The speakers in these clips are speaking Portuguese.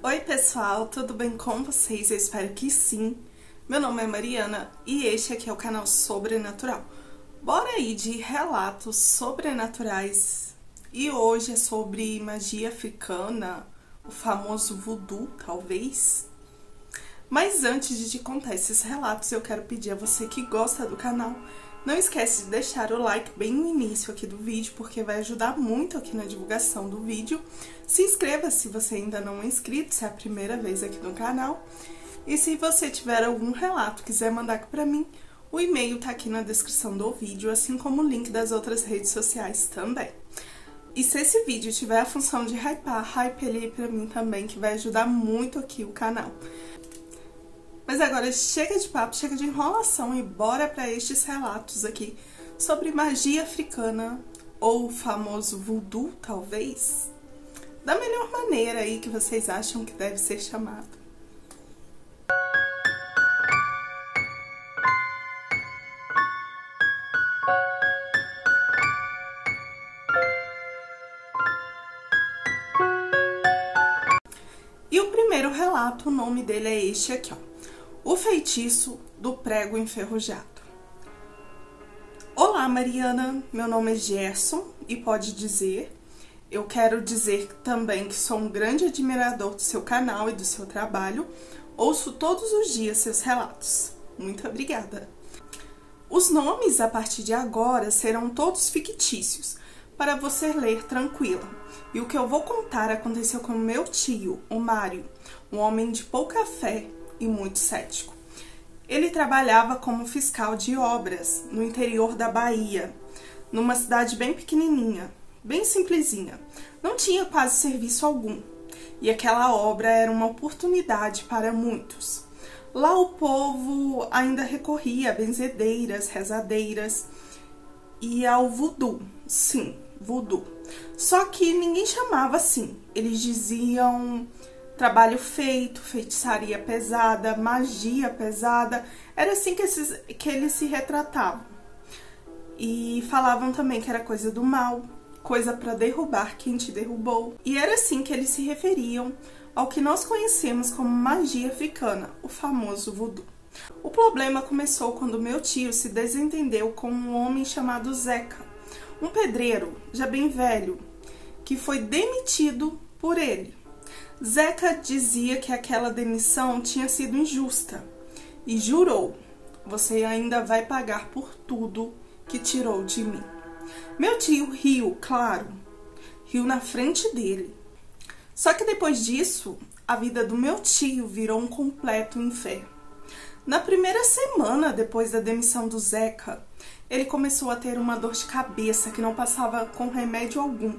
Oi pessoal, tudo bem com vocês? Eu espero que sim. Meu nome é Mariana e este aqui é o canal Sobrenatural. Bora aí de relatos sobrenaturais. E hoje é sobre magia africana, o famoso voodoo, talvez. Mas antes de te contar esses relatos, eu quero pedir a você que gosta do canal, não esquece de deixar o like bem no início aqui do vídeo, porque vai ajudar muito aqui na divulgação do vídeo. Se inscreva se você ainda não é inscrito, se é a primeira vez aqui no canal. E se você tiver algum relato, quiser mandar aqui pra mim, o e-mail tá aqui na descrição do vídeo, assim como o link das outras redes sociais também. E se esse vídeo tiver a função de hypar, hype ele aí pra mim também, que vai ajudar muito aqui o canal. Mas agora chega de papo, chega de enrolação e bora para estes relatos aqui sobre magia africana ou o famoso voodoo, talvez, da melhor maneira aí que vocês acham que deve ser chamado. E o primeiro relato, o nome dele é este aqui, ó. O feitiço do prego enferrujado. Olá, Mariana. Meu nome é Gerson e pode dizer. Eu quero dizer também que sou um grande admirador do seu canal e do seu trabalho. Ouço todos os dias seus relatos. Muito obrigada. Os nomes a partir de agora serão todos fictícios, para você ler tranquila. E o que eu vou contar aconteceu com meu tio, o Mário, um homem de pouca fé e muito cético. Ele trabalhava como fiscal de obras no interior da Bahia, numa cidade bem pequenininha, bem simplesinha. Não tinha quase serviço algum, e aquela obra era uma oportunidade para muitos. Lá o povo ainda recorria a benzedeiras, rezadeiras e ao voodoo. Sim, voodoo. Só que ninguém chamava assim. Eles diziam trabalho feito, feitiçaria pesada, magia pesada. Era assim que eles se retratavam. E falavam também que era coisa do mal, coisa para derrubar quem te derrubou. E era assim que eles se referiam ao que nós conhecemos como magia africana, o famoso voodoo. O problema começou quando meu tio se desentendeu com um homem chamado Zeca, um pedreiro, já bem velho, que foi demitido por ele. Zeca dizia que aquela demissão tinha sido injusta e jurou: você ainda vai pagar por tudo que tirou de mim. Meu tio riu, claro, riu na frente dele. Só que depois disso, a vida do meu tio virou um completo inferno. Na primeira semana depois da demissão do Zeca, ele começou a ter uma dor de cabeça que não passava com remédio algum.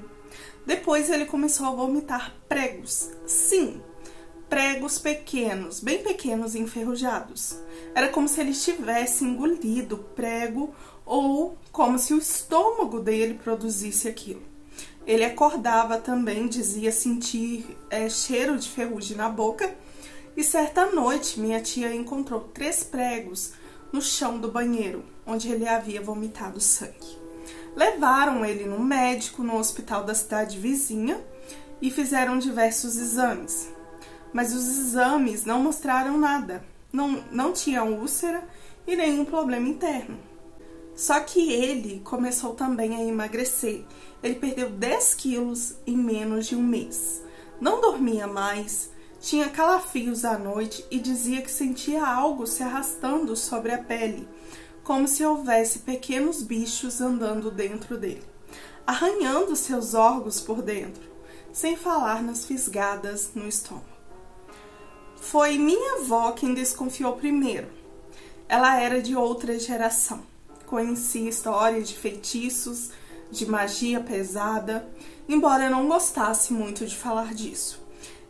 Depois ele começou a vomitar pregos. Sim, pregos pequenos, bem pequenos e enferrujados. Era como se ele tivesse engolido prego ou como se o estômago dele produzisse aquilo. Ele acordava também, dizia sentir cheiro de ferrugem na boca. E certa noite minha tia encontrou 3 pregos no chão do banheiro, onde ele havia vomitado sangue. Levaram ele no médico, no hospital da cidade vizinha, e fizeram diversos exames. Mas os exames não mostraram nada. Não tinha úlcera e nenhum problema interno. Só que ele começou também a emagrecer. Ele perdeu 10 quilos em menos de um mês. Não dormia mais, tinha calafrios à noite e dizia que sentia algo se arrastando sobre a pele, como se houvesse pequenos bichos andando dentro dele, arranhando seus órgãos por dentro, sem falar nas fisgadas no estômago. Foi minha avó quem desconfiou primeiro. Ela era de outra geração. Conhecia histórias de feitiços, de magia pesada, embora eu não gostasse muito de falar disso.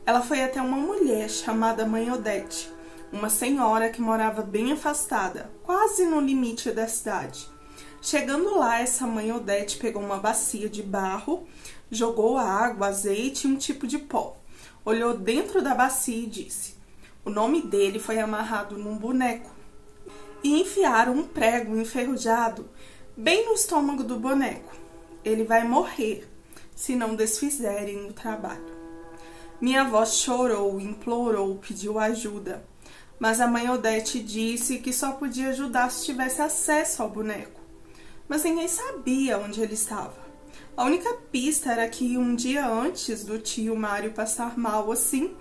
Ela foi até uma mulher chamada Mãe Odete, uma senhora que morava bem afastada, quase no limite da cidade. Chegando lá, essa Mãe Odete pegou uma bacia de barro, jogou água, azeite e um tipo de pó. Olhou dentro da bacia e disse: o nome dele foi amarrado num boneco. E enfiaram um prego enferrujado bem no estômago do boneco. Ele vai morrer se não desfizerem o trabalho. Minha avó chorou, implorou, pediu ajuda, mas a mãe Odete disse que só podia ajudar se tivesse acesso ao boneco. Mas ninguém sabia onde ele estava. A única pista era que um dia antes do tio Mário passar mal assim,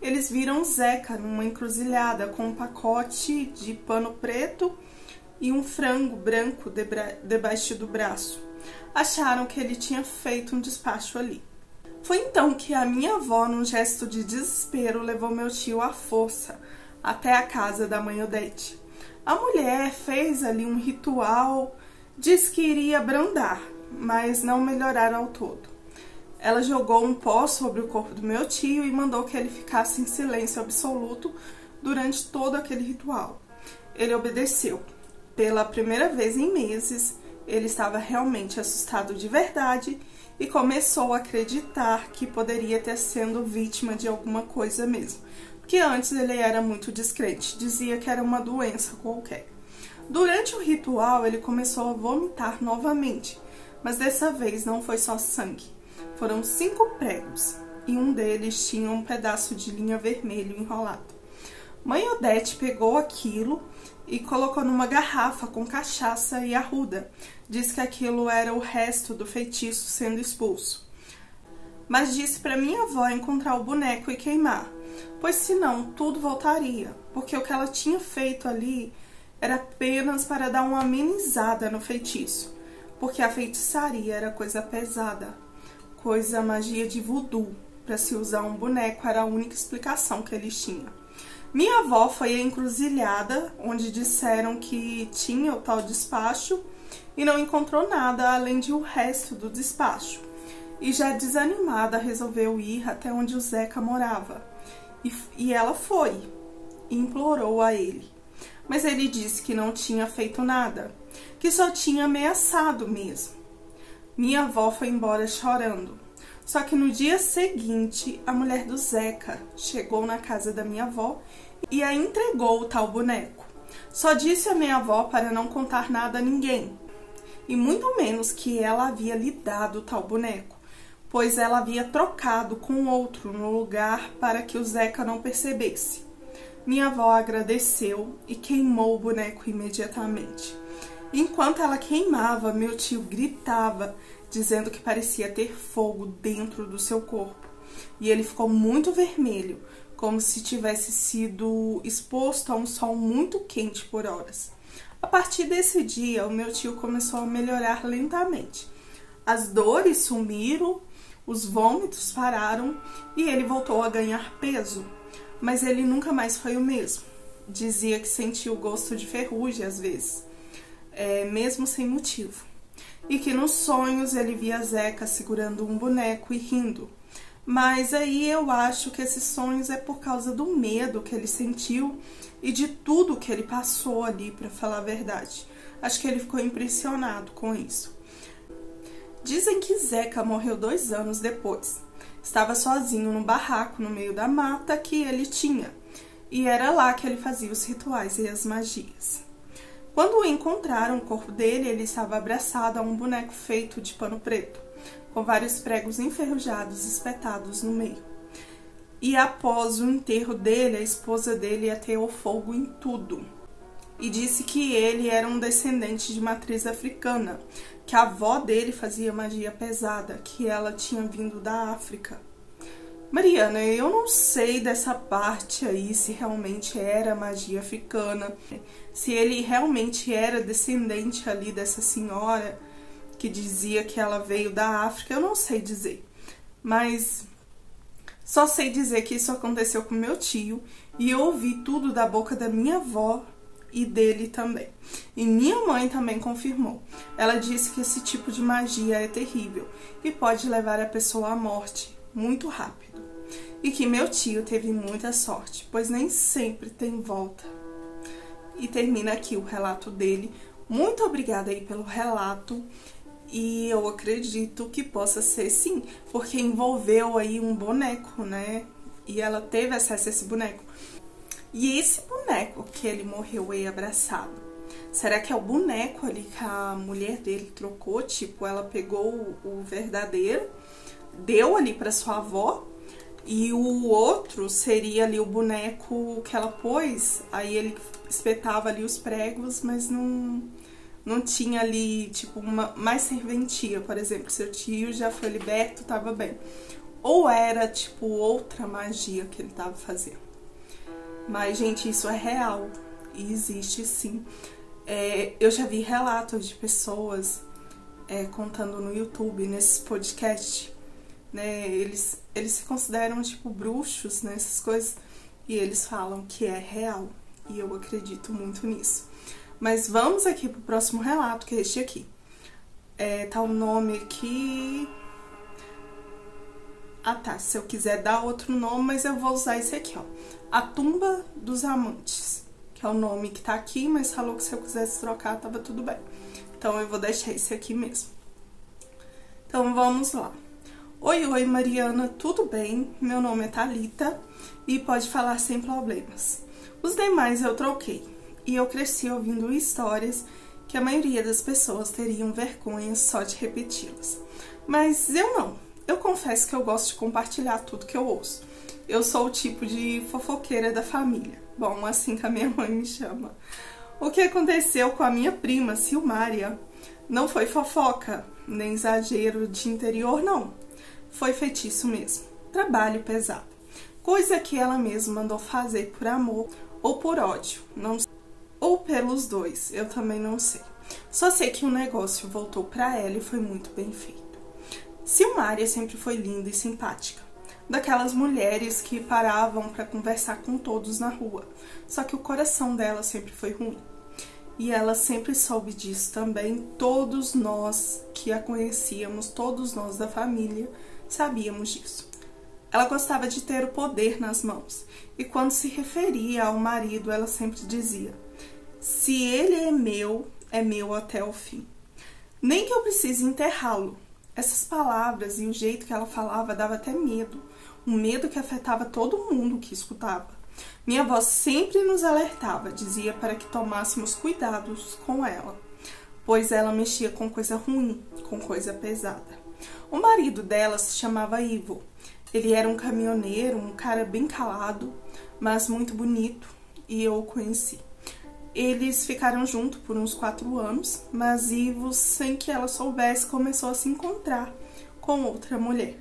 eles viram Zeca numa encruzilhada com um pacote de pano preto e um frango branco debaixo do braço. Acharam que ele tinha feito um despacho ali. Foi então que a minha avó, num gesto de desespero, levou meu tio à força até a casa da mãe Odete. A mulher fez ali um ritual, disse que iria brandar, mas não melhorar ao todo. Ela jogou um pó sobre o corpo do meu tio e mandou que ele ficasse em silêncio absoluto durante todo aquele ritual. Ele obedeceu. Pela primeira vez em meses, ele estava realmente assustado de verdade e começou a acreditar que poderia ter sido vítima de alguma coisa mesmo. Porque antes ele era muito descrente, dizia que era uma doença qualquer. Durante o ritual, ele começou a vomitar novamente, mas dessa vez não foi só sangue. Foram 5 pregos e um deles tinha um pedaço de linha vermelho enrolado. Mãe Odete pegou aquilo e colocou numa garrafa com cachaça e arruda. Disse que aquilo era o resto do feitiço sendo expulso. Mas disse para minha avó encontrar o boneco e queimar, pois senão tudo voltaria, porque o que ela tinha feito ali era apenas para dar uma amenizada no feitiço, porque a feitiçaria era coisa pesada, magia de voodoo. Para se usar um boneco era a única explicação que eles tinham. Minha avó foi à encruzilhada, onde disseram que tinha o tal despacho e não encontrou nada além de o resto do despacho. E já desanimada resolveu ir até onde o Zeca morava. E ela foi e implorou a ele. Mas ele disse que não tinha feito nada, que só tinha ameaçado mesmo. Minha avó foi embora chorando. Só que no dia seguinte, a mulher do Zeca chegou na casa da minha avó e a entregou o tal boneco. Só disse a minha avó para não contar nada a ninguém, e muito menos que ela havia lhe dado o tal boneco, pois ela havia trocado com outro no lugar para que o Zeca não percebesse. Minha avó agradeceu e queimou o boneco imediatamente. Enquanto ela queimava, meu tio gritava, dizendo que parecia ter fogo dentro do seu corpo. E ele ficou muito vermelho, como se tivesse sido exposto a um sol muito quente por horas. A partir desse dia, o meu tio começou a melhorar lentamente. As dores sumiram, os vômitos pararam e ele voltou a ganhar peso. Mas ele nunca mais foi o mesmo. Dizia que sentia o gosto de ferrugem às vezes, mesmo sem motivo. E que nos sonhos ele via Zeca segurando um boneco e rindo. Mas aí eu acho que esses sonhos é por causa do medo que ele sentiu e de tudo que ele passou ali, para falar a verdade. Acho que ele ficou impressionado com isso. Dizem que Zeca morreu 2 anos depois. Estava sozinho no barraco no meio da mata que ele tinha. E era lá que ele fazia os rituais e as magias. Quando encontraram o corpo dele, ele estava abraçado a um boneco feito de pano preto, com vários pregos enferrujados espetados no meio. E após o enterro dele, a esposa dele ateou fogo em tudo. E disse que ele era um descendente de matriz africana, que a avó dele fazia magia pesada, que ela tinha vindo da África. Mariana, eu não sei dessa parte aí, se realmente era magia africana, se ele realmente era descendente ali dessa senhora que dizia que ela veio da África, eu não sei dizer. Mas só sei dizer que isso aconteceu com meu tio e eu ouvi tudo da boca da minha avó e dele também. E minha mãe também confirmou. Ela disse que esse tipo de magia é terrível e pode levar a pessoa à morte muito rápido. E que meu tio teve muita sorte, pois nem sempre tem volta. E termina aqui o relato dele. Muito obrigada aí pelo relato. E eu acredito que possa ser sim, porque envolveu aí um boneco, né? E ela teve acesso a esse boneco. E esse boneco que ele morreu aí abraçado, será que é o boneco ali que a mulher dele trocou? Tipo, ela pegou o verdadeiro, deu ali para sua avó E o outro seria ali o boneco que ela pôs, aí ele espetava ali os pregos, mas não tinha ali, tipo, mais serventia, por exemplo. Seu tio já foi liberto, tava bem. Ou era, tipo, outra magia que ele tava fazendo. Mas, gente, isso é real e existe sim. Eu já vi relatos de pessoas contando no YouTube, nesses podcasts, né? Eles se consideram, tipo, bruxos, né? Essas coisas. E eles falam que é real. E eu acredito muito nisso. Mas vamos aqui pro próximo relato, que é este aqui. Tá o nome aqui... Ah, tá. Se eu quiser dar outro nome, mas eu vou usar esse aqui, ó. A Tumba dos Amantes. Que é o nome que tá aqui, mas falou que se eu quisesse trocar, tava tudo bem. Então, eu vou deixar esse aqui mesmo. Então, vamos lá. Oi, Mariana, tudo bem? Meu nome é Thalita e pode falar sem problemas. Os demais eu troquei e eu cresci ouvindo histórias que a maioria das pessoas teriam vergonha só de repeti-las. Mas eu não. Eu confesso que eu gosto de compartilhar tudo que eu ouço. Eu sou o tipo de fofoqueira da família. Bom, assim que a minha mãe me chama. O que aconteceu com a minha prima, Silmária, não foi fofoca, nem exagero de interior, não. Foi feitiço mesmo. Trabalho pesado. Coisa que ela mesma mandou fazer por amor ou por ódio. Não sei. Ou pelos dois, eu também não sei. Só sei que o negócio voltou pra ela e foi muito bem feito. Silmária sempre foi linda e simpática. Daquelas mulheres que paravam para conversar com todos na rua. Só que o coração dela sempre foi ruim. E ela sempre soube disso também. Todos nós que a conhecíamos, todos nós da família, sabíamos disso. Ela gostava de ter o poder nas mãos. E quando se referia ao marido, ela sempre dizia: se ele é meu até o fim. Nem que eu precise enterrá-lo. Essas palavras e o jeito que ela falava dava até medo. Um medo que afetava todo mundo que escutava. Minha avó sempre nos alertava, dizia para que tomássemos cuidados com ela, pois ela mexia com coisa ruim, com coisa pesada. O marido dela se chamava Ivo. Ele era um caminhoneiro, um cara bem calado, mas muito bonito, e eu o conheci. Eles ficaram juntos por uns 4 anos, mas Ivo, sem que ela soubesse, começou a se encontrar com outra mulher.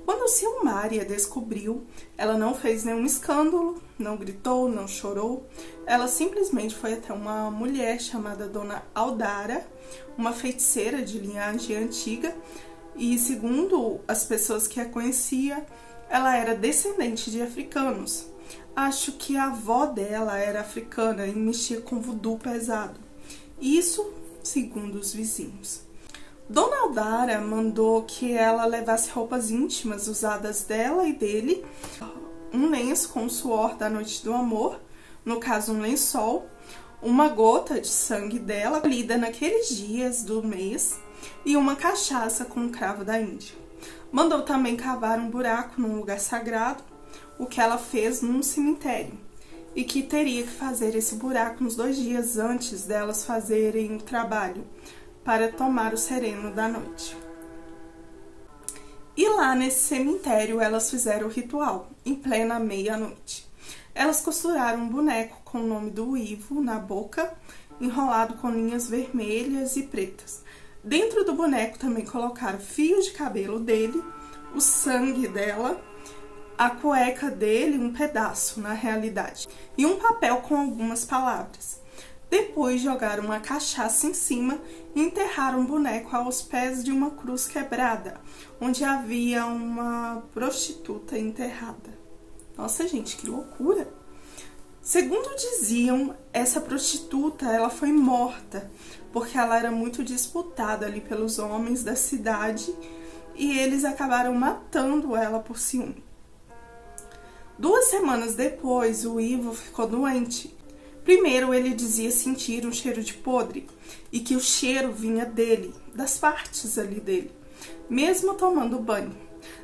Quando Silmária descobriu, ela não fez nenhum escândalo, não gritou, não chorou. Ela simplesmente foi até uma mulher chamada Dona Aldara, uma feiticeira de linhagem antiga, e segundo as pessoas que a conheciam, ela era descendente de africanos. Acho que a avó dela era africana e mexia com voodoo pesado. Isso segundo os vizinhos. Dona Aldara mandou que ela levasse roupas íntimas usadas dela e dele, um lenço com o suor da noite do amor, no caso um lençol, uma gota de sangue dela lida naqueles dias do mês e uma cachaça com o cravo da Índia. Mandou também cavar um buraco num lugar sagrado, o que ela fez num cemitério, e que teria que fazer esse buraco uns 2 dias antes delas fazerem o trabalho, para tomar o sereno da noite. E lá nesse cemitério elas fizeram o ritual, em plena meia-noite. Elas costuraram um boneco com o nome do Ivo na boca, enrolado com linhas vermelhas e pretas. Dentro do boneco também colocaram fios de cabelo dele, o sangue dela, a cueca dele, um pedaço na realidade, e um papel com algumas palavras. Depois jogaram uma cachaça em cima e enterraram o boneco aos pés de uma cruz quebrada, onde havia uma prostituta enterrada. Nossa, gente, que loucura! Segundo diziam, essa prostituta ela foi morta porque ela era muito disputada ali pelos homens da cidade e eles acabaram matando ela por ciúme. 2 semanas depois, o Ivo ficou doente. Primeiro, ele dizia sentir um cheiro de podre e que o cheiro vinha dele, das partes ali dele, mesmo tomando banho.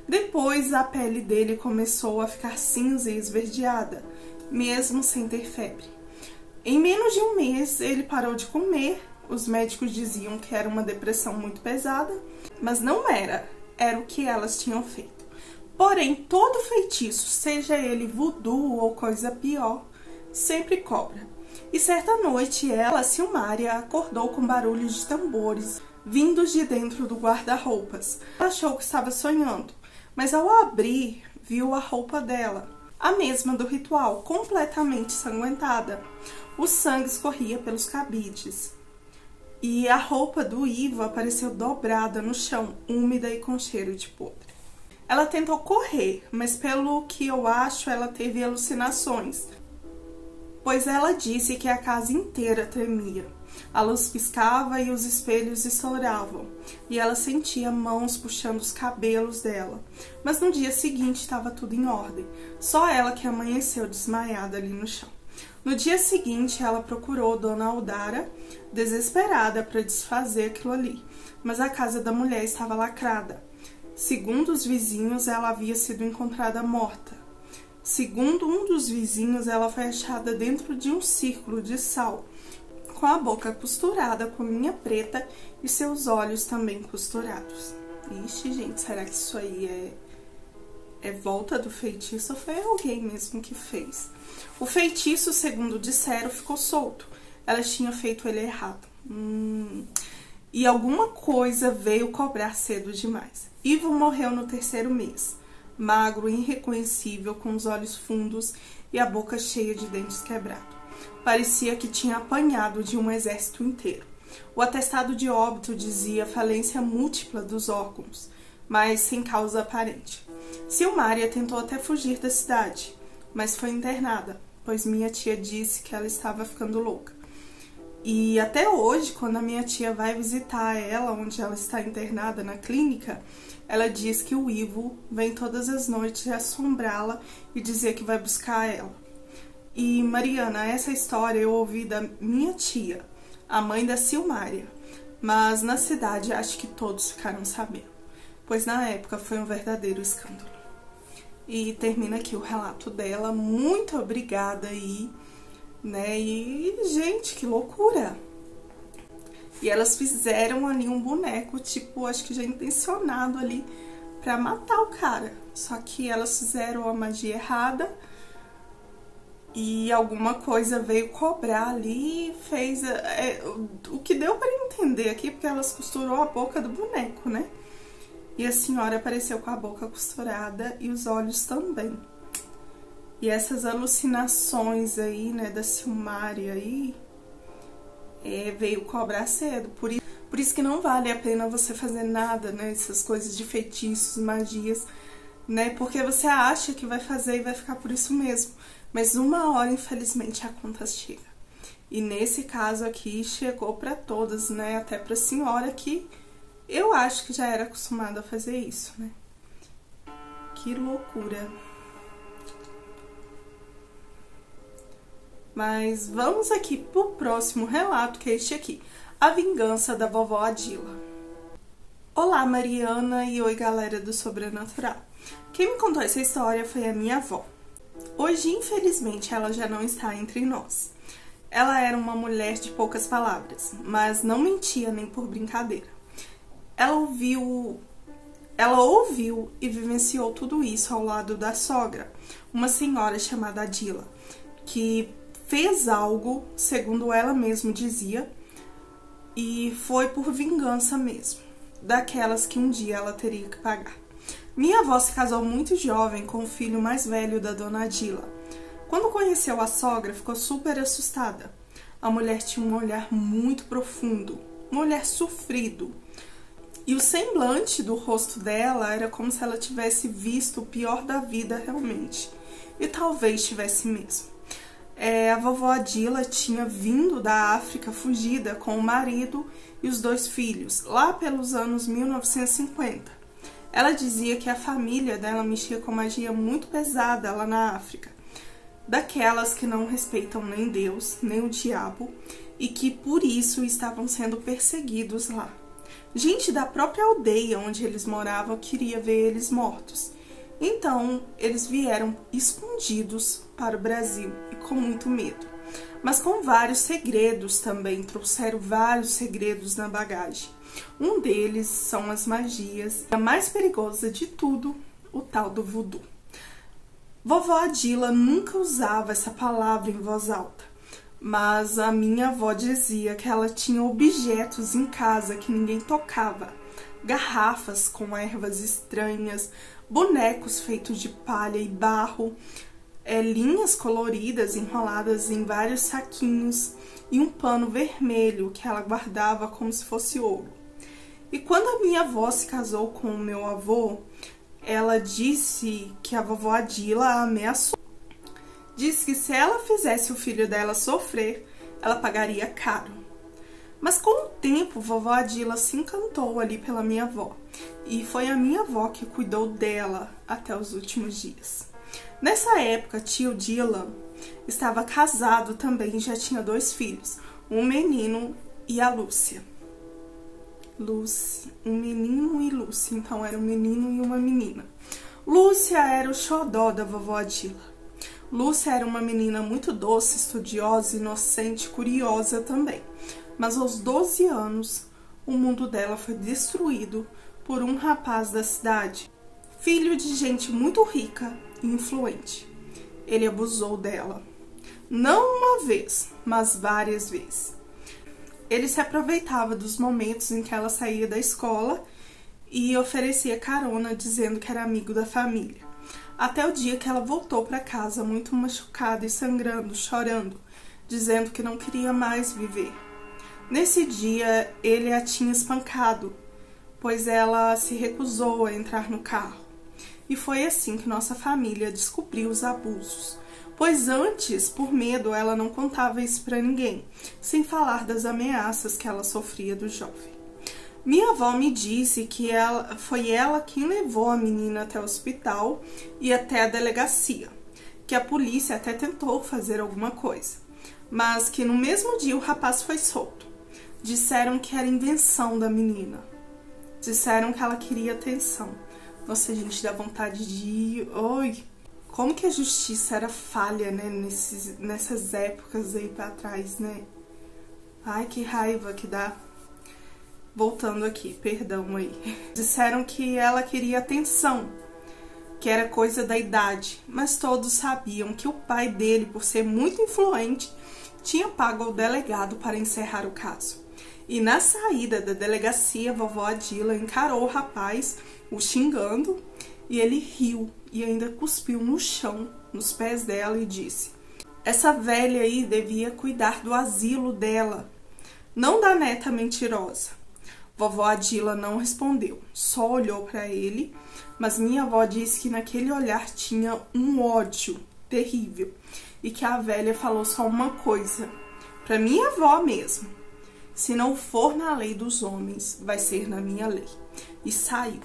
Depois, a pele dele começou a ficar cinza e esverdeada, mesmo sem ter febre. Em menos de 1 mês, ele parou de comer. Os médicos diziam que era uma depressão muito pesada, mas não era. Era o que elas tinham feito. Porém, todo feitiço, seja ele voodoo ou coisa pior, sempre cobra. E certa noite ela, Silmária, acordou com barulhos de tambores vindos de dentro do guarda-roupas. Ela achou que estava sonhando, mas ao abrir, viu a roupa dela, a mesma do ritual, completamente ensanguentada. O sangue escorria pelos cabides. E a roupa do Ivo apareceu dobrada no chão, úmida e com cheiro de podre. Ela tentou correr, mas pelo que eu acho, ela teve alucinações, pois ela disse que a casa inteira tremia. A luz piscava e os espelhos estouravam, e ela sentia mãos puxando os cabelos dela. Mas no dia seguinte estava tudo em ordem, só ela que amanheceu desmaiada ali no chão. No dia seguinte, ela procurou Dona Aldara, desesperada para desfazer aquilo ali, mas a casa da mulher estava lacrada. Segundo os vizinhos, ela havia sido encontrada morta. Segundo um dos vizinhos, ela foi achada dentro de um círculo de sal, com a boca costurada com linha preta e seus olhos também costurados. Ixi, gente, será que isso aí é volta do feitiço ou foi alguém mesmo que fez? O feitiço, segundo disseram, ficou solto. Ela tinha feito ele errado. E alguma coisa veio cobrar cedo demais. Ivo morreu no 3º mês, magro, irreconhecível, com os olhos fundos e a boca cheia de dentes quebrados. Parecia que tinha apanhado de um exército inteiro. O atestado de óbito dizia falência múltipla dos órgãos, mas sem causa aparente. Silmária tentou até fugir da cidade, mas foi internada, pois minha tia disse que ela estava ficando louca. E até hoje, quando a minha tia vai visitar ela, onde ela está internada na clínica, ela diz que o Ivo vem todas as noites assombrá-la e dizer que vai buscar ela. E, Mariana, essa história eu ouvi da minha tia, a mãe da Silmária, mas na cidade acho que todos ficaram sabendo, pois na época foi um verdadeiro escândalo. E termina aqui o relato dela. Muito obrigada aí, né? E, gente, que loucura! E elas fizeram ali um boneco, tipo, acho que já intencionado ali pra matar o cara. Só que elas fizeram a magia errada e alguma coisa veio cobrar ali e fez o que deu pra entender aqui, porque elas costurou a boca do boneco, né? E a senhora apareceu com a boca costurada e os olhos também. E essas alucinações aí, né, da Silmária aí, veio cobrar cedo. Por isso que não vale a pena você fazer nada, né, essas coisas de feitiços, magias, né, porque você acha que vai fazer e vai ficar por isso mesmo. Mas uma hora, infelizmente, a conta chega. E nesse caso aqui, chegou para todas, né, até pra senhora que eu acho que já era acostumada a fazer isso, né. Que loucura. Mas vamos aqui pro próximo relato, que é este aqui. A vingança da vovó Adila. Olá, Mariana, e oi, galera do Sobrenatural. Quem me contou essa história foi a minha avó. Hoje, infelizmente, ela já não está entre nós. Ela era uma mulher de poucas palavras, mas não mentia nem por brincadeira. Ela ouviu e vivenciou tudo isso ao lado da sogra, uma senhora chamada Adila, que fez algo, segundo ela mesma dizia, e foi por vingança mesmo, daquelas que um dia ela teria que pagar. Minha avó se casou muito jovem com o filho mais velho da dona Adila. Quando conheceu a sogra, ficou super assustada. A mulher tinha um olhar muito profundo, um olhar sofrido. E o semblante do rosto dela era como se ela tivesse visto o pior da vida realmente. E talvez tivesse mesmo. A vovó Adila tinha vindo da África fugida com o marido e os 2 filhos, lá pelos anos 1950. Ela dizia que a família dela mexia com magia muito pesada lá na África, daquelas que não respeitam nem Deus, nem o diabo, e que por isso estavam sendo perseguidos lá. Gente da própria aldeia onde eles moravam queria ver eles mortos. Então, eles vieram escondidos para o Brasil e com muito medo. Mas com vários segredos também, trouxeram vários segredos na bagagem. Um deles são as magias. A mais perigosa de tudo, o tal do voodoo. Vovó Adila nunca usava essa palavra em voz alta, mas a minha avó dizia que ela tinha objetos em casa que ninguém tocava, garrafas com ervas estranhas, bonecos feitos de palha e barro, linhas coloridas enroladas em vários saquinhos e um pano vermelho que ela guardava como se fosse ouro. E quando a minha avó se casou com o meu avô, ela disse que a vovó Adila a ameaçou. Disse que se ela fizesse o filho dela sofrer, ela pagaria caro. Mas com o tempo, vovó Adila se encantou ali pela minha avó. E foi a minha avó que cuidou dela até os últimos dias. Nessa época, tio Dylan estava casado também e já tinha 2 filhos, um menino e a Lúcia. Um menino e Lúcia, então era um menino e uma menina. Lúcia era o xodó da vovó Adila. Lúcia era uma menina muito doce, estudiosa, inocente, curiosa também. Mas aos 12 anos, o mundo dela foi destruído por um rapaz da cidade, filho de gente muito rica e influente. Ele abusou dela. Não uma vez, mas várias vezes. Ele se aproveitava dos momentos em que ela saía da escola e oferecia carona dizendo que era amigo da família. Até o dia que ela voltou para casa muito machucada e sangrando, chorando, dizendo que não queria mais viver. Nesse dia, ele a tinha espancado, pois ela se recusou a entrar no carro. E foi assim que nossa família descobriu os abusos. Pois antes, por medo, ela não contava isso para ninguém, sem falar das ameaças que ela sofria do jovem. Minha avó me disse que foi ela quem levou a menina até o hospital e até a delegacia, que a polícia até tentou fazer alguma coisa, mas que no mesmo dia o rapaz foi solto. Disseram que era invenção da menina. Disseram que ela queria atenção. Nossa, gente, dá vontade de ir... Oi! Como que a justiça era falha, né, nessas épocas aí pra trás, né? Ai, que raiva que dá. Voltando aqui, perdão aí. Disseram que ela queria atenção, que era coisa da idade, mas todos sabiam que o pai dele, por ser muito influente, tinha pago ao delegado para encerrar o caso. E na saída da delegacia, a vovó Adila encarou o rapaz, o xingando, e ele riu e ainda cuspiu no chão, nos pés dela, e disse: essa velha aí devia cuidar do asilo dela, não da neta mentirosa. Vovó Adila não respondeu, só olhou para ele, mas minha avó disse que naquele olhar tinha um ódio terrível e que a velha falou só uma coisa, para minha avó mesmo: se não for na lei dos homens, vai ser na minha lei. E saiu.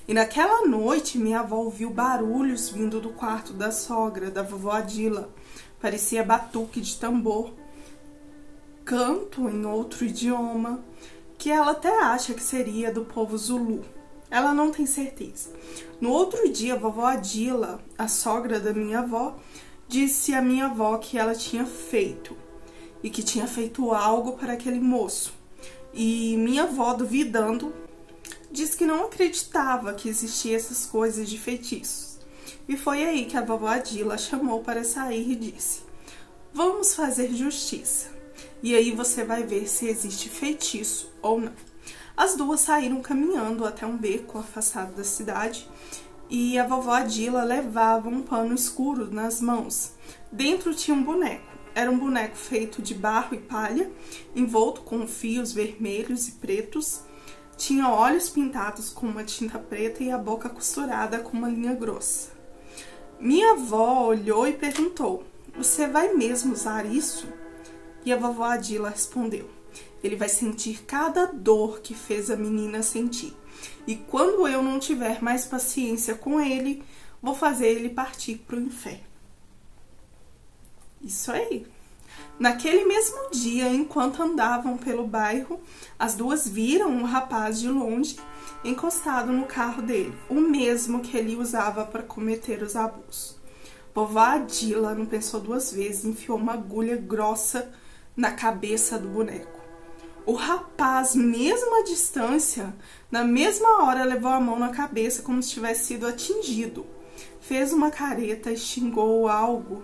E naquela noite, minha avó ouviu barulhos vindo do quarto da sogra, da vovó Adila. Parecia batuque de tambor, canto em outro idioma, que ela até acha que seria do povo Zulu. Ela não tem certeza. No outro dia, a vovó Adila, a sogra da minha avó, disse à minha avó que ela tinha feito, e que tinha feito algo para aquele moço. E minha avó, duvidando, disse que não acreditava que existiam essas coisas de feitiços. E foi aí que a vovó Adila chamou para sair e disse: vamos fazer justiça, e aí você vai ver se existe feitiço ou não. As duas saíram caminhando até um beco afastado da cidade, e a vovó Adila levava um pano escuro nas mãos. Dentro tinha um boneco. Era um boneco feito de barro e palha, envolto com fios vermelhos e pretos. Tinha olhos pintados com uma tinta preta e a boca costurada com uma linha grossa. Minha avó olhou e perguntou: você vai mesmo usar isso? E a vovó Adila respondeu: ele vai sentir cada dor que fez a menina sentir. E quando eu não tiver mais paciência com ele, vou fazer ele partir para o inferno. Isso aí. Naquele mesmo dia, enquanto andavam pelo bairro, as duas viram um rapaz de longe encostado no carro dele, o mesmo que ele usava para cometer os abusos. Vovó Adila não pensou duas vezes, enfiou uma agulha grossa na cabeça do boneco. O rapaz, mesmo à distância, na mesma hora levou a mão na cabeça como se tivesse sido atingido. Fez uma careta, xingou algo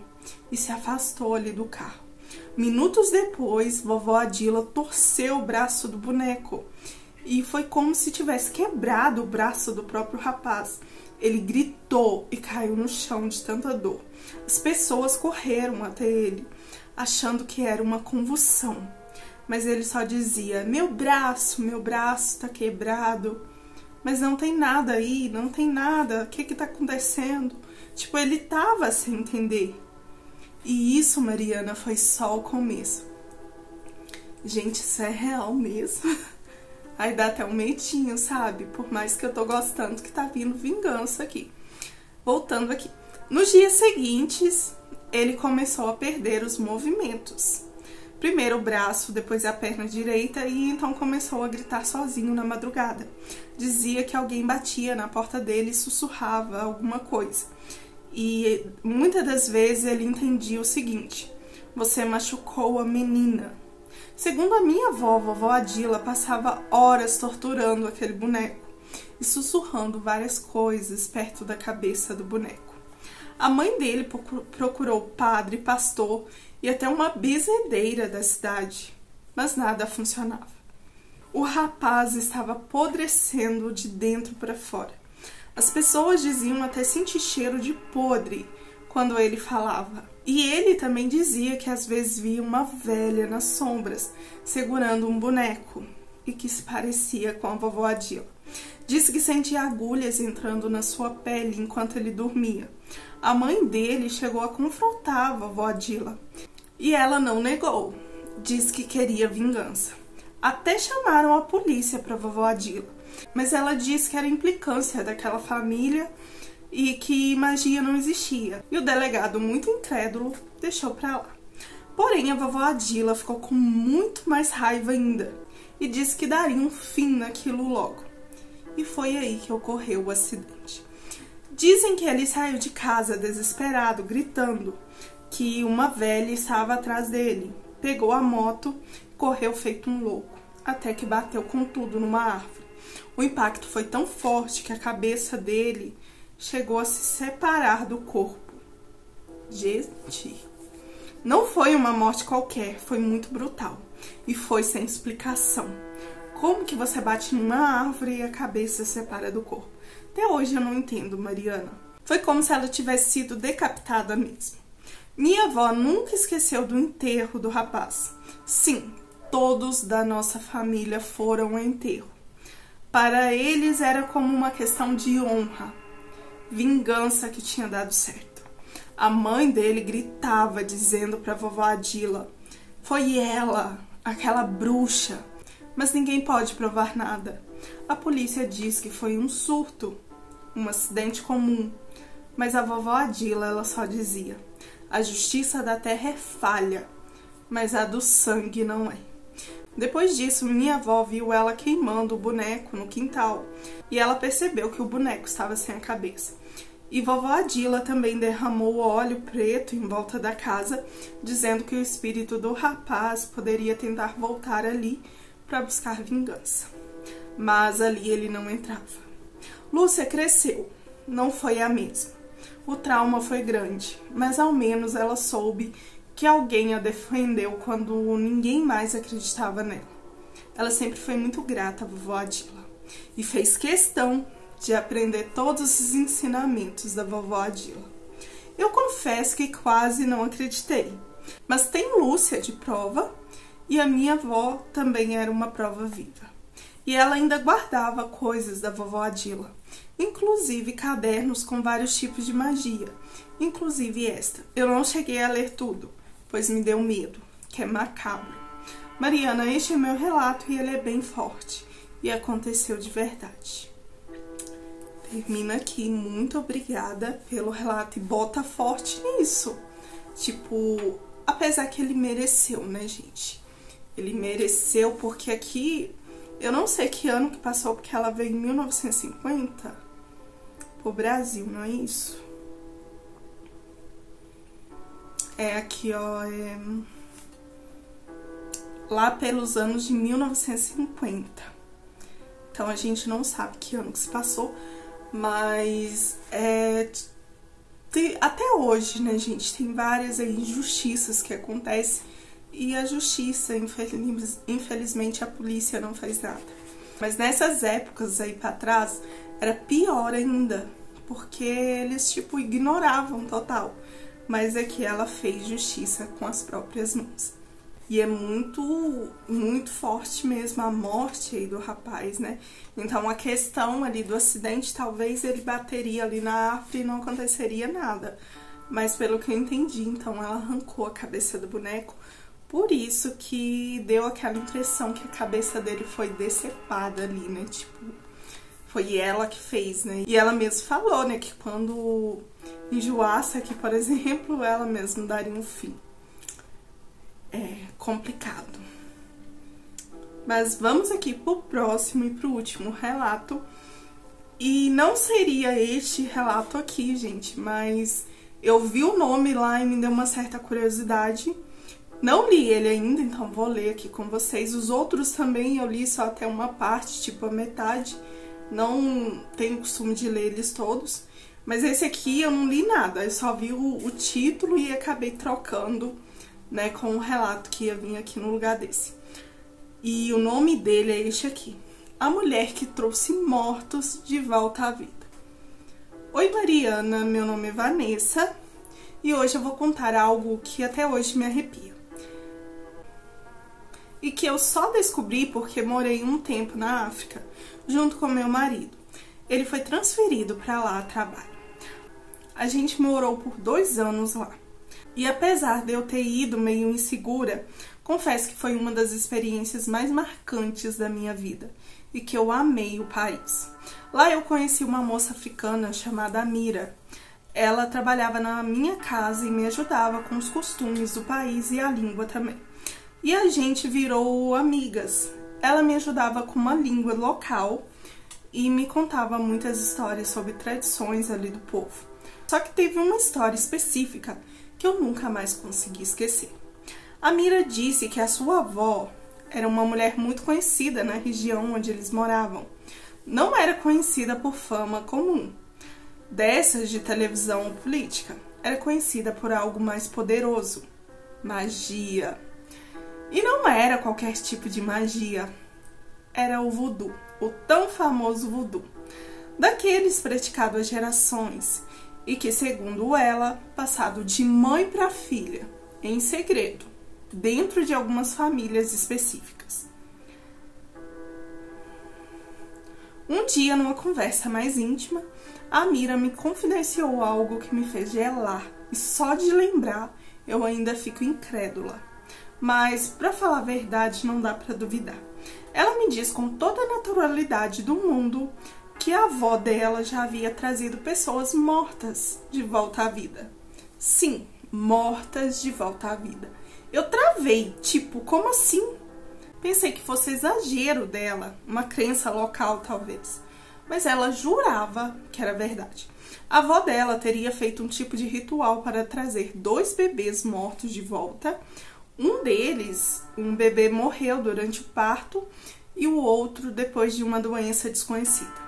e se afastou ali do carro. Minutos depois, vovó Adila torceu o braço do boneco e foi como se tivesse quebrado o braço do próprio rapaz. Ele gritou e caiu no chão de tanta dor. As pessoas correram até ele, achando que era uma convulsão. Mas ele só dizia, meu braço tá quebrado. Mas não tem nada aí, não tem nada, o que tá acontecendo? Tipo, ele tava sem entender. E isso, Mariana, foi só o começo. Gente, isso é real mesmo. Aí dá até um medinho, sabe? Por mais que eu tô gostando que tá vindo vingança aqui. Voltando aqui. Nos dias seguintes, ele começou a perder os movimentos. Primeiro o braço, depois a perna direita e então começou a gritar sozinho na madrugada. Dizia que alguém batia na porta dele e sussurrava alguma coisa. E muitas das vezes ele entendia o seguinte: você machucou a menina. Segundo a minha avó, vovó Adila passava horas torturando aquele boneco e sussurrando várias coisas perto da cabeça do boneco. A mãe dele procurou padre, pastor e até uma benzedeira da cidade, mas nada funcionava. O rapaz estava apodrecendo de dentro para fora. As pessoas diziam até sentir cheiro de podre quando ele falava. E ele também dizia que às vezes via uma velha nas sombras segurando um boneco e que se parecia com a vovó Adila. Disse que sentia agulhas entrando na sua pele enquanto ele dormia. A mãe dele chegou a confrontar a vovó Adila e ela não negou. Disse que queria vingança. Até chamaram a polícia para a vovó Adila, mas ela disse que era implicância daquela família e que magia não existia. E o delegado, muito incrédulo, deixou pra lá. Porém, a vovó Adila ficou com muito mais raiva ainda e disse que daria um fim naquilo logo. E foi aí que ocorreu o acidente. Dizem que ele saiu de casa desesperado, gritando que uma velha estava atrás dele. Pegou a moto e correu feito um louco, até que bateu com tudo numa árvore. O impacto foi tão forte que a cabeça dele chegou a se separar do corpo. Gente, não foi uma morte qualquer, foi muito brutal e foi sem explicação. Como que você bate numa árvore e a cabeça se separa do corpo? Até hoje eu não entendo, Mariana. Foi como se ela tivesse sido decapitada mesmo. Minha avó nunca esqueceu do enterro do rapaz. Sim, todos da nossa família foram ao enterro. Para eles era como uma questão de honra, vingança que tinha dado certo. A mãe dele gritava dizendo para a vovó Adila: foi ela, aquela bruxa. Mas ninguém pode provar nada. A polícia diz que foi um surto, um acidente comum. Mas a vovó Adila, ela só dizia: a justiça da terra é falha, mas a do sangue não é. Depois disso, minha avó viu ela queimando o boneco no quintal e ela percebeu que o boneco estava sem a cabeça. E vovó Adila também derramou óleo preto em volta da casa, dizendo que o espírito do rapaz poderia tentar voltar ali para buscar vingança. Mas ali ele não entrava. Lúcia cresceu, não foi a mesma. O trauma foi grande, mas ao menos ela soube que alguém a defendeu quando ninguém mais acreditava nela. Ela sempre foi muito grata à vovó Adila e fez questão de aprender todos os ensinamentos da vovó Adila. Eu confesso que quase não acreditei, mas tem Lúcia de prova e a minha avó também era uma prova viva. E ela ainda guardava coisas da vovó Adila, inclusive cadernos com vários tipos de magia, inclusive esta. Eu não cheguei a ler tudo, pois me deu medo, que é macabro. Mariana, este é meu relato e ele é bem forte e aconteceu de verdade. Termina aqui, muito obrigada pelo relato e bota forte nisso. Tipo, apesar que ele mereceu, né, gente? Ele mereceu porque aqui, eu não sei que ano que passou, porque ela veio em 1950 pro Brasil, não é isso? É aqui, ó, lá pelos anos de 1950. Então a gente não sabe que ano que se passou, mas até hoje, né, gente, tem várias aí injustiças que acontecem e a justiça, infelizmente, a polícia não faz nada. Mas nessas épocas aí pra trás, era pior ainda, porque eles, tipo, ignoravam total. Mas é que ela fez justiça com as próprias mãos. E é muito, muito forte mesmo a morte aí do rapaz, né? Então a questão ali do acidente, talvez ele bateria ali na árvore e não aconteceria nada. Mas pelo que eu entendi, então ela arrancou a cabeça do boneco. Por isso que deu aquela impressão que a cabeça dele foi decepada ali, né? Tipo, foi ela que fez, né? E ela mesma falou, né, que quando enjoasse aqui, por exemplo, ela mesma daria um fim. É complicado. Mas vamos aqui pro próximo e pro último relato. E não seria este relato aqui, gente, mas eu vi o nome lá e me deu uma certa curiosidade. Não li ele ainda, então vou ler aqui com vocês. Os outros também eu li só até uma parte, tipo a metade. Não tenho costume de ler eles todos. Mas esse aqui eu não li nada, eu só vi o título e acabei trocando, né, com o relato que ia vir aqui no lugar desse. E o nome dele é este aqui: A Mulher que Trouxe Mortos de Volta à Vida. Oi, Mariana, meu nome é Vanessa e hoje eu vou contar algo que até hoje me arrepia. E que eu só descobri porque morei um tempo na África, junto com meu marido. Ele foi transferido para lá a trabalho. A gente morou por 2 anos lá. E apesar de eu ter ido meio insegura, confesso que foi uma das experiências mais marcantes da minha vida e que eu amei o país. Lá eu conheci uma moça africana chamada Amira. Ela trabalhava na minha casa e me ajudava com os costumes do país e a língua também. E a gente virou amigas. Ela me ajudava com uma língua local e me contava muitas histórias sobre tradições ali do povo. Só que teve uma história específica que eu nunca mais consegui esquecer. A Mira disse que a sua avó era uma mulher muito conhecida na região onde eles moravam. Não era conhecida por fama comum, dessas de televisão ou política. Era conhecida por algo mais poderoso: magia. E não era qualquer tipo de magia. Era o voodoo, o tão famoso voodoo, daqueles praticados há gerações e que, segundo ela, passado de mãe para filha, em segredo, dentro de algumas famílias específicas. Um dia, numa conversa mais íntima, a Mira me confidenciou algo que me fez gelar, e só de lembrar eu ainda fico incrédula. Mas, pra falar a verdade, não dá pra duvidar. Ela me diz com toda a naturalidade do mundo que a avó dela já havia trazido pessoas mortas de volta à vida. Sim, mortas de volta à vida. Eu travei, tipo, como assim? Pensei que fosse exagero dela, uma crença local talvez. Mas ela jurava que era verdade. A avó dela teria feito um tipo de ritual para trazer 2 bebês mortos de volta. Um deles, um bebê, morreu durante o parto e o outro depois de uma doença desconhecida.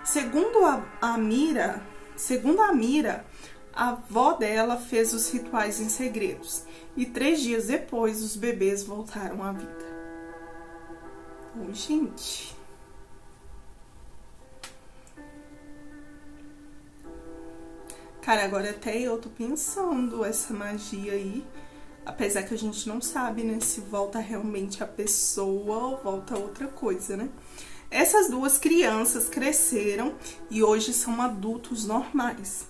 Segundo a Mira, a avó dela fez os rituais em segredos e 3 dias depois os bebês voltaram à vida. Oi, gente. Cara, agora até eu tô pensando essa magia aí. Apesar que a gente não sabe, né, se volta realmente a pessoa ou volta outra coisa, né? Essas 2 crianças cresceram e hoje são adultos normais.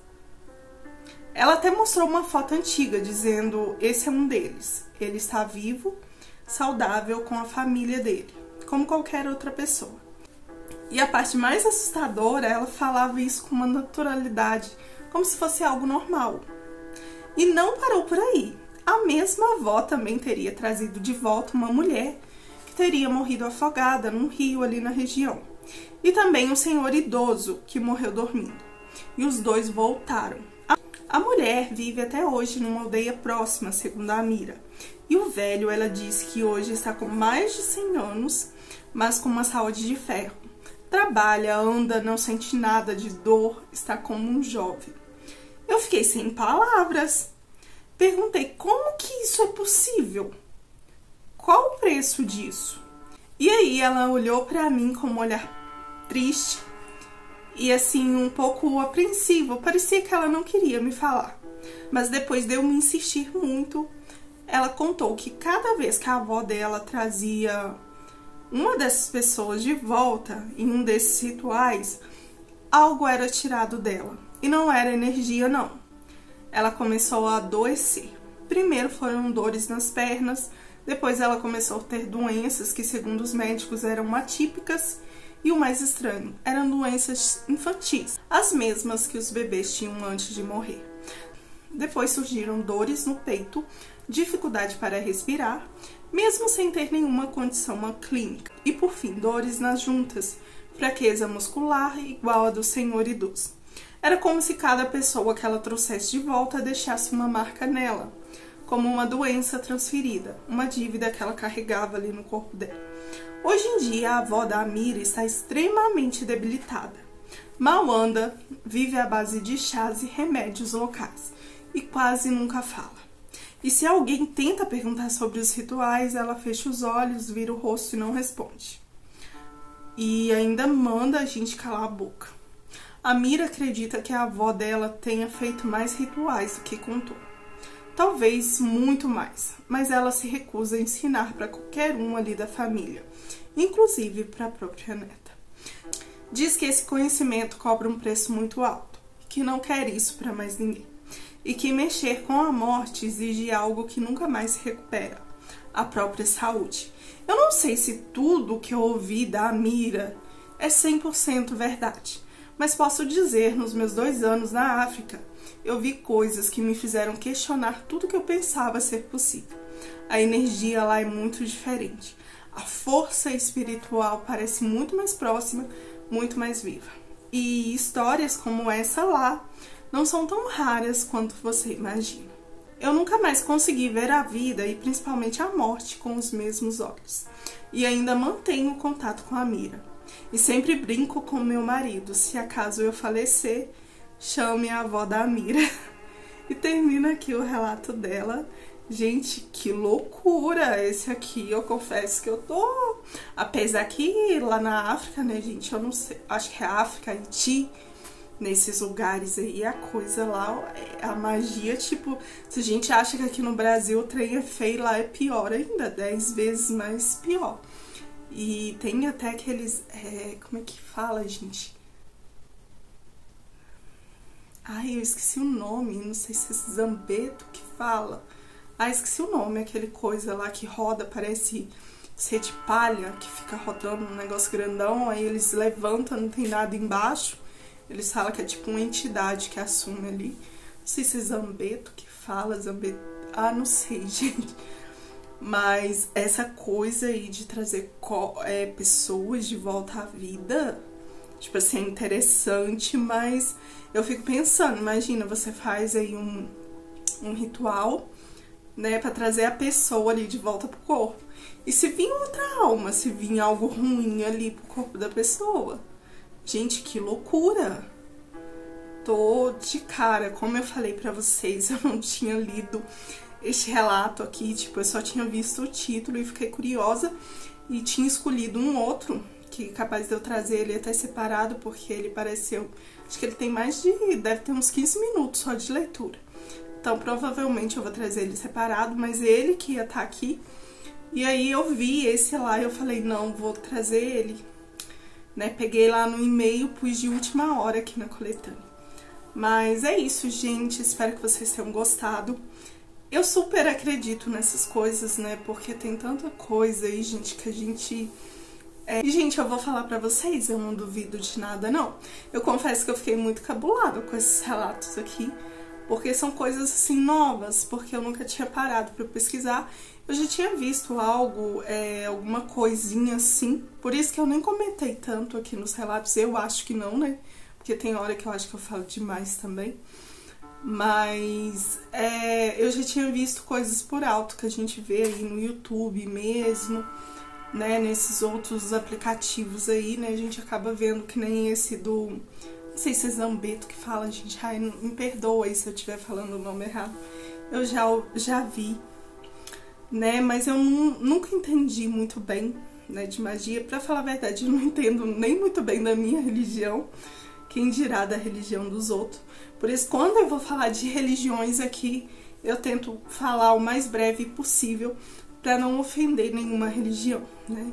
Ela até mostrou uma foto antiga dizendo: esse é um deles. Ele está vivo, saudável, com a família dele, como qualquer outra pessoa. E a parte mais assustadora, ela falava isso com uma naturalidade, como se fosse algo normal. E não parou por aí. A mesma avó também teria trazido de volta uma mulher que teria morrido afogada num rio ali na região. E também um senhor idoso que morreu dormindo. E os 2 voltaram. A mulher vive até hoje numa aldeia próxima, segundo a Amira. E o velho, ela diz que hoje está com mais de 100 anos, mas com uma saúde de ferro. Trabalha, anda, não sente nada de dor, está como um jovem. Eu fiquei sem palavras. Perguntei como que isso é possível? Qual o preço disso? E aí ela olhou para mim com um olhar triste e assim um pouco apreensivo. Parecia que ela não queria me falar. Mas depois de eu me insistir muito, ela contou que cada vez que a avó dela trazia uma dessas pessoas de volta em um desses rituais, algo era tirado dela. E não era energia, não. Ela começou a adoecer. Primeiro foram dores nas pernas, depois ela começou a ter doenças que, segundo os médicos, eram atípicas. E o mais estranho, eram doenças infantis, as mesmas que os bebês tinham antes de morrer. Depois surgiram dores no peito, dificuldade para respirar, mesmo sem ter nenhuma condição clínica. E por fim, dores nas juntas, fraqueza muscular igual a do senhor idoso. Era como se cada pessoa que ela trouxesse de volta deixasse uma marca nela, como uma doença transferida, uma dívida que ela carregava ali no corpo dela. Hoje em dia, a avó da Amira está extremamente debilitada. Mal anda, vive à base de chás e remédios locais e quase nunca fala. E se alguém tenta perguntar sobre os rituais, ela fecha os olhos, vira o rosto e não responde. E ainda manda a gente calar a boca. A Amira acredita que a avó dela tenha feito mais rituais do que contou. Talvez muito mais, mas ela se recusa a ensinar para qualquer um ali da família, inclusive para a própria neta. Diz que esse conhecimento cobra um preço muito alto, que não quer isso para mais ninguém, e que mexer com a morte exige algo que nunca mais se recupera, a própria saúde. Eu não sei se tudo que eu ouvi da Amira é 100% verdade, mas posso dizer, nos meus 2 anos na África, eu vi coisas que me fizeram questionar tudo que eu pensava ser possível. A energia lá é muito diferente. A força espiritual parece muito mais próxima, muito mais viva. E histórias como essa lá não são tão raras quanto você imagina. Eu nunca mais consegui ver a vida e principalmente a morte com os mesmos olhos. E ainda mantenho contato com a Amira. E sempre brinco com meu marido, se acaso eu falecer, chame a avó da Amira. E termina aqui o relato dela. Gente, que loucura esse aqui. Eu confesso que eu tô... Apesar que lá na África, né, gente, eu não sei, acho que é África, Haiti, nesses lugares aí, a coisa lá, a magia, tipo, se a gente acha que aqui no Brasil o trem é feio, lá é pior ainda, 10 vezes mais pior. E tem até aqueles, como é que fala, gente? Ai, eu esqueci o nome, não sei se é zambeto que fala. Ah, esqueci o nome, aquele coisa lá que roda, parece ser de palha, que fica rodando um negócio grandão, aí eles levantam, não tem nada embaixo. Eles falam que é tipo uma entidade que assume ali. Não sei se é zambeto que fala, zambeto... Ah, não sei, gente. Mas essa coisa aí de trazer pessoas de volta à vida, tipo assim, é interessante, mas eu fico pensando, imagina, você faz aí um ritual, né, pra trazer a pessoa ali de volta pro corpo. E se vir outra alma, se vir algo ruim ali pro corpo da pessoa? Gente, que loucura! Tô de cara, como eu falei pra vocês, eu não tinha lido este relato aqui, tipo, eu só tinha visto o título e fiquei curiosa e tinha escolhido um outro, que capaz de eu trazer ele até separado, porque ele pareceu, acho que ele tem deve ter uns 15 minutos só de leitura. Então, provavelmente eu vou trazer ele separado, mas ele que ia estar aqui. E aí eu vi esse lá e eu falei, não, vou trazer ele, né? Peguei lá no e-mail, pus de última hora aqui na coletânea. Mas é isso, gente, espero que vocês tenham gostado. Eu super acredito nessas coisas, né? Porque tem tanta coisa aí, gente, que a gente... E, gente, eu vou falar pra vocês, eu não duvido de nada, não. Eu confesso que eu fiquei muito cabulada com esses relatos aqui, porque são coisas, assim, novas, porque eu nunca tinha parado pra pesquisar. Eu já tinha visto algo, alguma coisinha assim, por isso que eu nem comentei tanto aqui nos relatos. Eu acho que não, né? Porque tem hora que eu acho que eu falo demais também. Mas eu já tinha visto coisas por alto que a gente vê aí no YouTube mesmo, né, nesses outros aplicativos aí, né, a gente acaba vendo que nem esse do, não sei se é Zambeto que fala, gente, ai, me perdoa aí se eu estiver falando o nome errado, eu já vi, né, mas eu nunca entendi muito bem, né, de magia. Pra falar a verdade, eu não entendo nem muito bem da minha religião, quem dirá da religião dos outros. Por isso, quando eu vou falar de religiões aqui, eu tento falar o mais breve possível para não ofender nenhuma religião, né?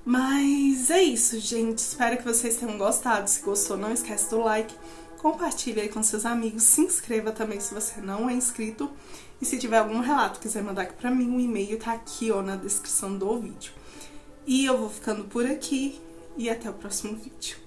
Mas é isso, gente. Espero que vocês tenham gostado. Se gostou, não esquece do like. Compartilhe aí com seus amigos. Se inscreva também se você não é inscrito. E se tiver algum relato, quiser mandar aqui pra mim, o e-mail tá aqui, ó, na descrição do vídeo. E eu vou ficando por aqui. E até o próximo vídeo.